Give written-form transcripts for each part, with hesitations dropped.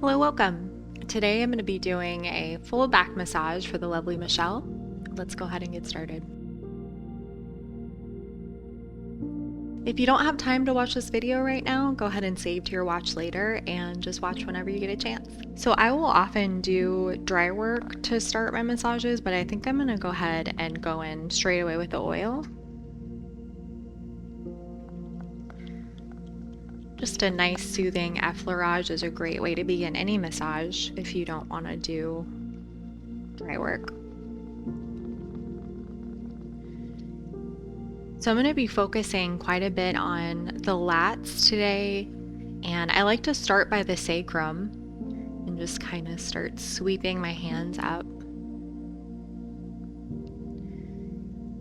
Hello, welcome. Today I'm going to be doing a full back massage for the lovely Michelle. Let's go ahead and get started. If you don't have time to watch this video right now, go ahead and save to your watch later and just watch whenever you get a chance. So I will often do dry work to start my massages, but I think I'm going to go ahead and go in straight away with the oil. Just a nice soothing effleurage is a great way to begin any massage if you don't want to do dry work. So I'm going to be focusing quite a bit on the lats today, and I like to start by the sacrum and just kind of start sweeping my hands up.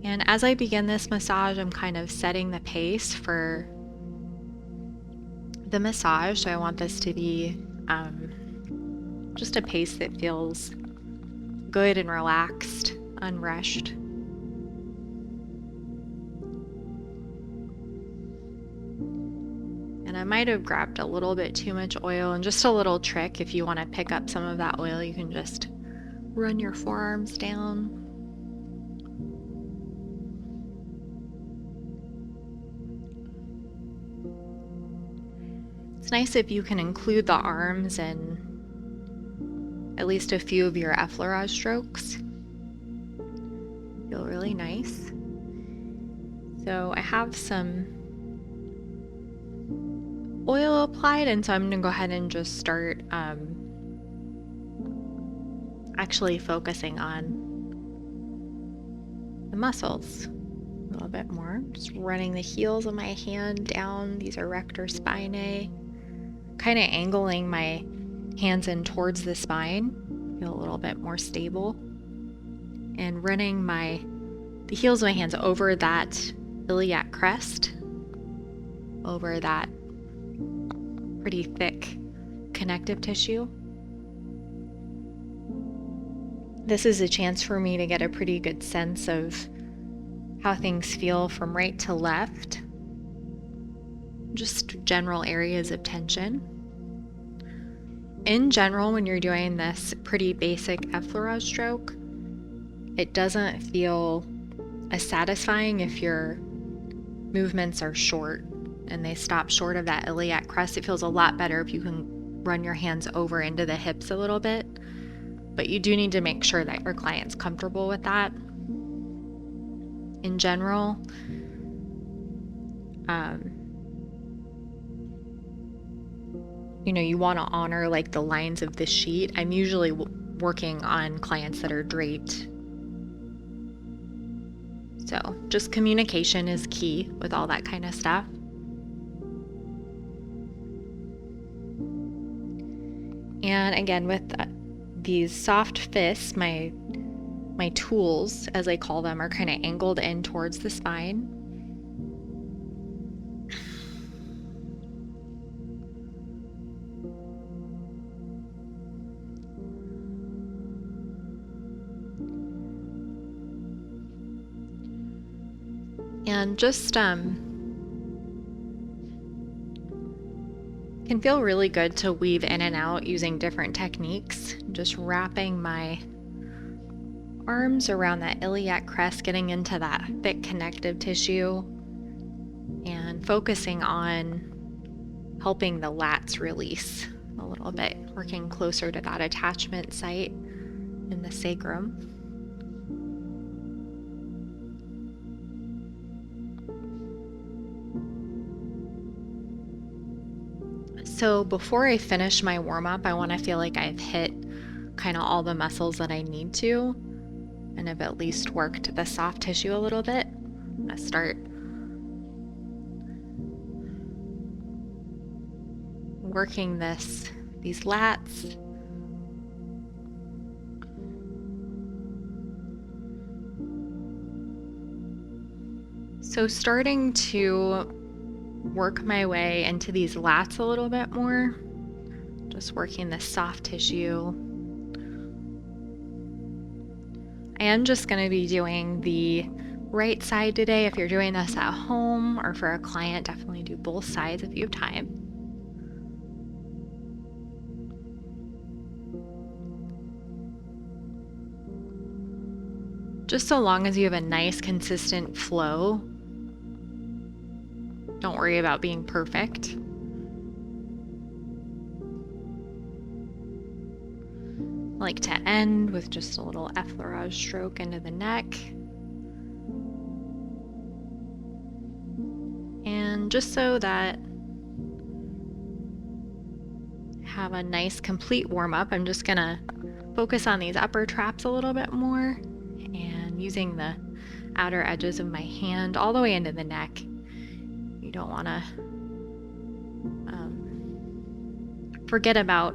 And as I begin this massage, I'm kind of setting the pace for the massage. So I want this to be just a pace that feels good and relaxed, unrushed. And I might have grabbed a little bit too much oil, and just a little trick, if you want to pick up some of that oil, you can just run your forearms down. It's nice if you can include the arms in at least a few of your effleurage strokes. Feel really nice. So I have some oil applied, and so I'm going to go ahead and just start actually focusing on the muscles a little bit more. Just running the heels of my hand down these erector spinae, kind of angling my hands in towards the spine, feel a little bit more stable, and running the heels of my hands over that iliac crest, over that pretty thick connective tissue. This is a chance for me to get a pretty good sense of how things feel from right to left, just general areas of tension. In general, when you're doing this pretty basic effleurage stroke, it doesn't feel as satisfying if your movements are short and they stop short of that iliac crest. It feels a lot better if you can run your hands over into the hips a little bit, but you do need to make sure that your client's comfortable with that. In general, you want to honor like the lines of the sheet. I'm usually working on clients that are draped. So just communication is key with all that kind of stuff. And again, with these soft fists, my tools, as I call them, are kind of angled in towards the spine. And just can feel really good to weave in and out using different techniques. Just wrapping my arms around that iliac crest, getting into that thick connective tissue, and focusing on helping the lats release a little bit, working closer to that attachment site in the sacrum. So before I finish my warm-up, I want to feel like I've hit kind of all the muscles that I need to, and I've at least worked the soft tissue a little bit. I'm going to start working these lats. So starting to work my way into these lats a little bit more, just working the soft tissue. I am just going to be doing the right side today. If you're doing this at home or for a client, definitely do both sides if you have time. Just so long as you have a nice, consistent flow. Don't worry about being perfect. I like to end with just a little effleurage stroke into the neck. And just so that I have a nice complete warm-up, I'm just gonna focus on these upper traps a little bit more and using the outer edges of my hand all the way into the neck. You don't want to forget about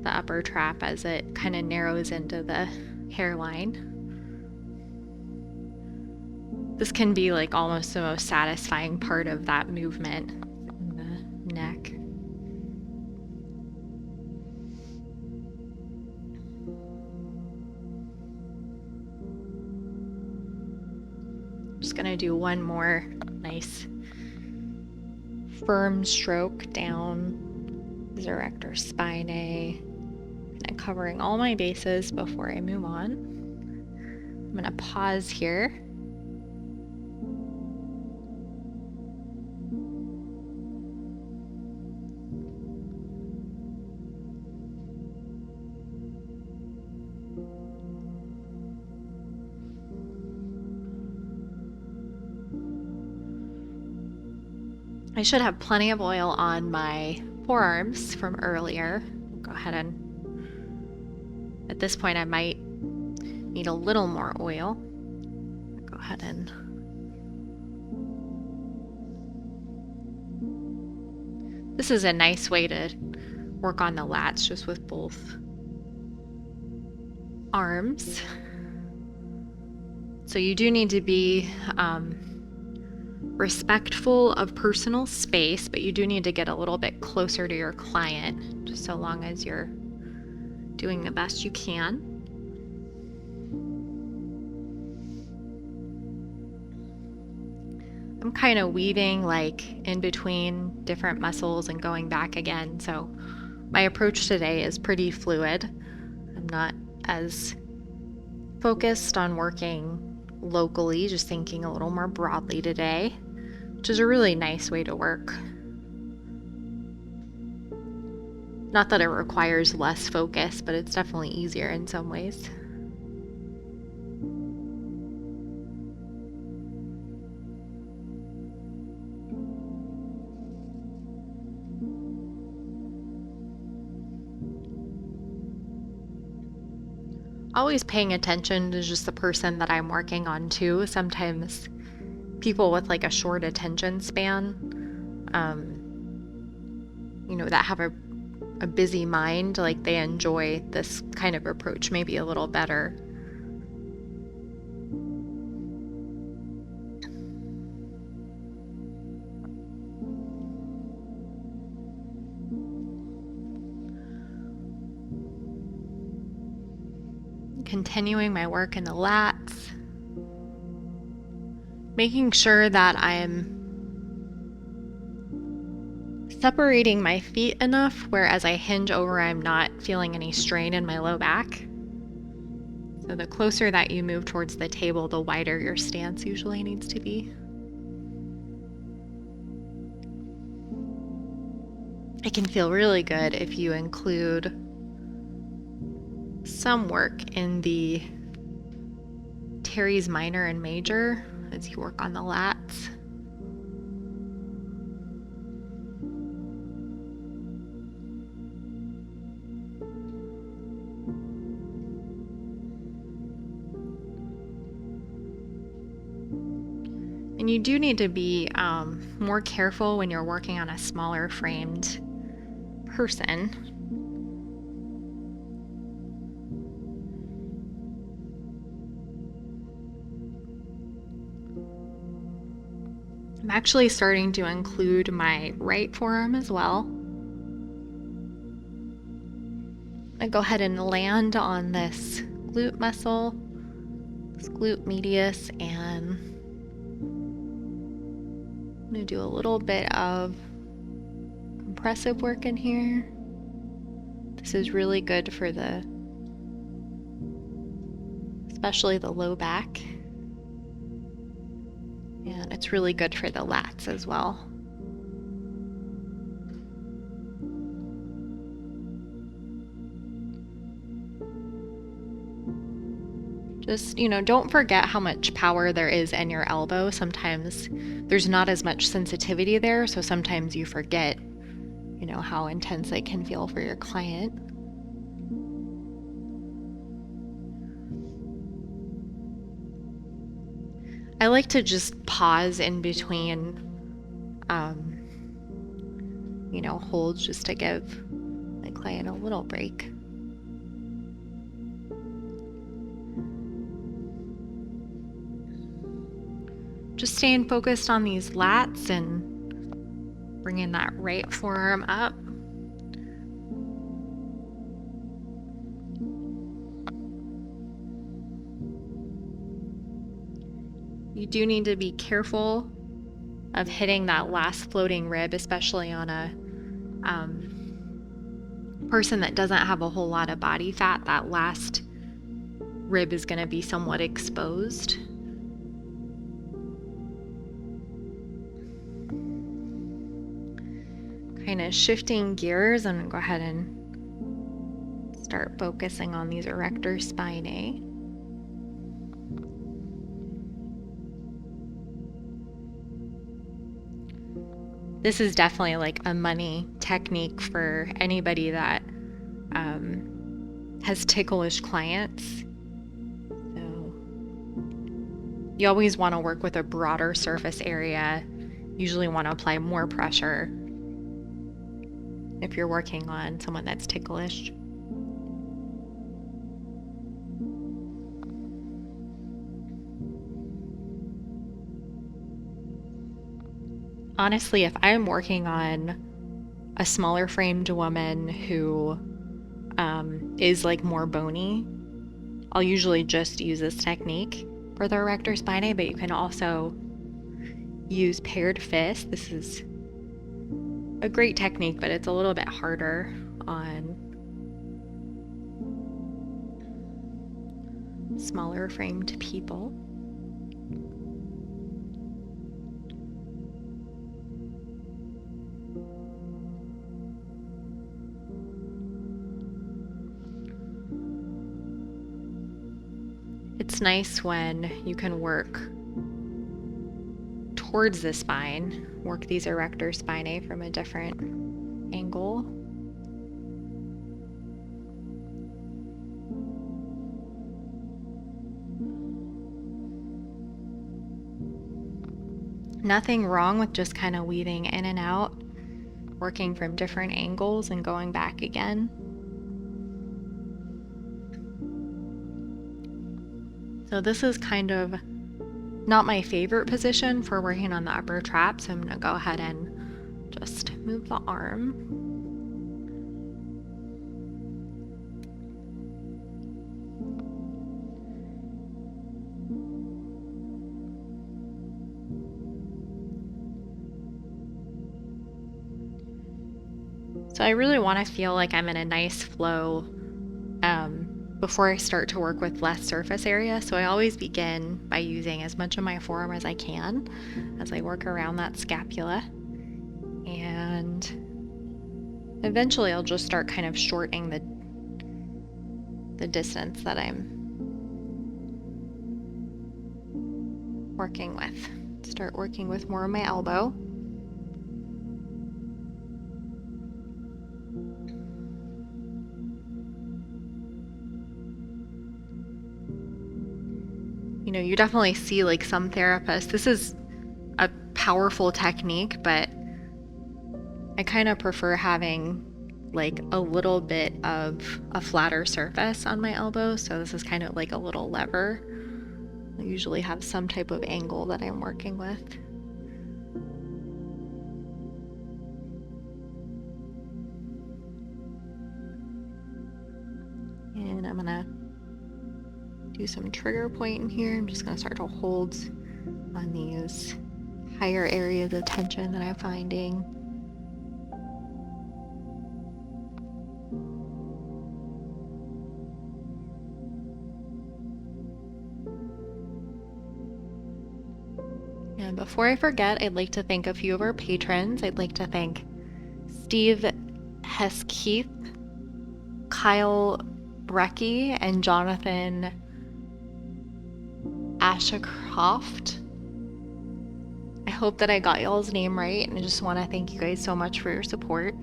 the upper trap as it kind of narrows into the hairline. This can be like almost the most satisfying part of that movement in the neck. Just gonna do one more nice firm stroke down the erector spinae, kind of covering all my bases before I move on. I'm gonna pause here. I should have plenty of oil on my forearms from earlier. Go ahead and, at this point I might need a little more oil. Go ahead and this is a nice way to work on the lats just with both arms. So you do need to be respectful of personal space, but you do need to get a little bit closer to your client, just so long as you're doing the best you can. I'm kind of weaving like in between different muscles and going back again, so my approach today is pretty fluid. I'm not as focused on working locally, just thinking a little more broadly today, which is a really nice way to work. Not that it requires less focus, but it's definitely easier in some ways. Always paying attention to just the person that I'm working on too. Sometimes people with like a short attention span, that have a busy mind, like they enjoy this kind of approach maybe a little better. Continuing my work in the lats, making sure that I'm separating my feet enough where as I hinge over, I'm not feeling any strain in my low back. So the closer that you move towards the table, the wider your stance usually needs to be. It can feel really good if you include some work in the teres minor and major as you work on the lats. And you do need to be more careful when you're working on a smaller framed person. I'm actually starting to include my right forearm as well. I go ahead and land on this glute muscle, this glute medius, and I'm going to do a little bit of compressive work in here. This is really good for this especially the low back. And it's really good for the lats as well. Just, don't forget how much power there is in your elbow. Sometimes there's not as much sensitivity there, so sometimes you forget, how intense it can feel for your client. I like to just pause in between, holds just to give my client a little break. Just staying focused on these lats and bringing that right forearm up. You do need to be careful of hitting that last floating rib, especially on a person that doesn't have a whole lot of body fat. That last rib is going to be somewhat exposed. Kind of shifting gears, I'm going to go ahead and start focusing on these erector spinae. This is definitely like a money technique for anybody that has ticklish clients. So you always want to work with a broader surface area. Usually want to apply more pressure if you're working on someone that's ticklish. Honestly, if I'm working on a smaller framed woman who is like more bony, I'll usually just use this technique for the erector spinae, but you can also use paired fists. This is a great technique, but it's a little bit harder on smaller framed people. It's nice when you can work towards the spine, work these erector spinae from a different angle. Nothing wrong with just kind of weaving in and out, working from different angles and going back again. So this is kind of not my favorite position for working on the upper trap, so I'm going to go ahead and just move the arm. So I really want to feel like I'm in a nice flow before I start to work with less surface area. So I always begin by using as much of my forearm as I can as I work around that scapula. And eventually I'll just start kind of shortening the distance that I'm working with. Start working with more of my elbow. You definitely see like some therapists, this is a powerful technique, but I kind of prefer having like a little bit of a flatter surface on my elbow. So this is kind of like a little lever. I usually have some type of angle that I'm working with. And I'm gonna do some trigger point in here. I'm just going to start to hold on these higher areas of tension that I'm finding. And before I forget, I'd like to thank a few of our patrons. I'd like to thank Steve Heskeith, Kyle Brecky, and Jonathan Ashcroft. I hope that I got y'all's name right, and I just want to thank you guys so much for your support.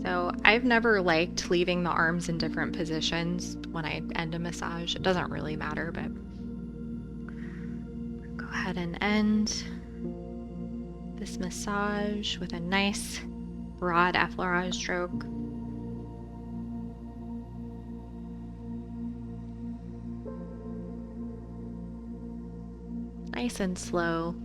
So I've never liked leaving the arms in different positions when I end a massage. It doesn't really matter, but go ahead and end this massage with a nice broad effleurage stroke. Nice and slow.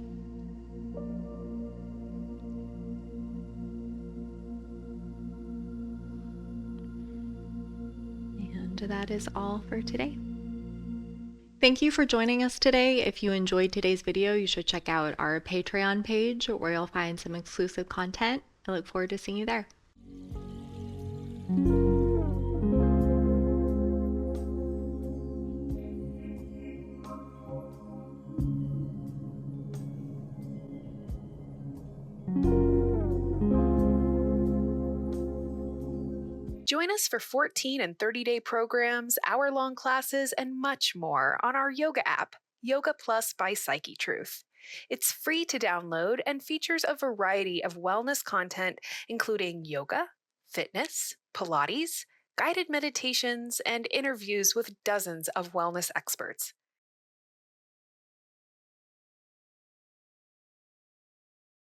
And that is all for today. Thank you for joining us today. If you enjoyed today's video, you should check out our Patreon page where you'll find some exclusive content. I look forward to seeing you there. Join us for 14 and 30-day programs, hour-long classes, and much more on our yoga app, Yoga Plus by Psyche Truth. It's free to download and features a variety of wellness content, including yoga, fitness, Pilates, guided meditations, and interviews with dozens of wellness experts.